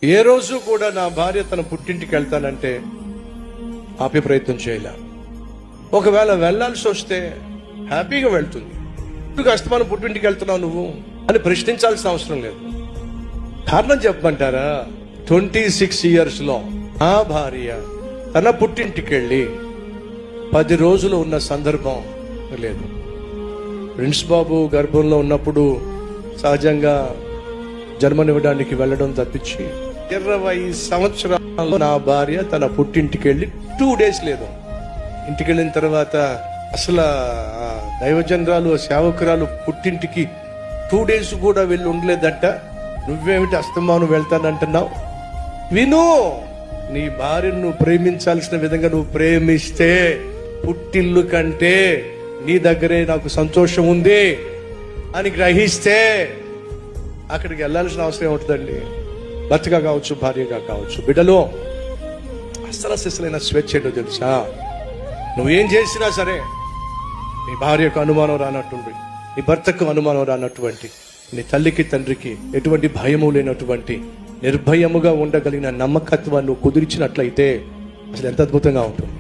ఏ రోజు కూడా నా భార్య తన పుట్టింటికి వెళ్తానంటే ఆపే ప్రయత్నం చేయలే. ఒకవేళ వెళ్లాల్సి వస్తే హ్యాపీగా వెళ్తుంది. ఎందుకు అస్తమానం పుట్టింటికి వెళ్తున్నావు నువ్వు అని ప్రశ్నించాల్సిన అవసరం లేదు. కారణం చెప్పమంటారా? 26 years లో నా భార్య తన పుట్టింటికి వెళ్ళి 10 రోజులు ఉన్న సందర్భం లేదు. ప్రిన్స్ బాబు గర్భంలో ఉన్నప్పుడు సహజంగా జన్మనివ్వడానికి వెళ్ళడం తప్పించి 20 సంవత్సరాలు నా భార్య తన పుట్టింటికి వెళ్ళి 2 days లేదు. ఇంటికి వెళ్ళిన తర్వాత అసలు దైవజనరాలు సేవకురాలు పుట్టింటికి 2 days కూడా వెళ్ళి ఉండలేదంట. నువ్వేమిటి అస్తమానం వెళ్తానంటున్నావు? విను, నీ భార్యను నువ్వు ప్రేమించాల్సిన విధంగా నువ్వు ప్రేమిస్తే పుట్టిల్లు కంటే నీ దగ్గరే నాకు సంతోషం ఉంది అని గ్రహిస్తే అక్కడికి వెళ్ళాల్సిన అవసరం ఏముంటుందండి? భర్తగా కావచ్చు, భార్యగా కావచ్చు, బిడ్డలో అసలైన స్వేచ్ఛ ఏంటో తెలుసా? నువ్వేం చేసినా సరే నీ భార్యకు అనుమానం రానట్టుంది, నీ భర్తకు అనుమానం రానటువంటి, నీ తల్లికి తండ్రికి ఎటువంటి భయము లేనటువంటి నిర్భయముగా ఉండగలిగిన నమ్మకత్వాన్ని కుదిర్చినట్లయితే అసలు ఎంత అద్భుతంగా ఉంటుంది.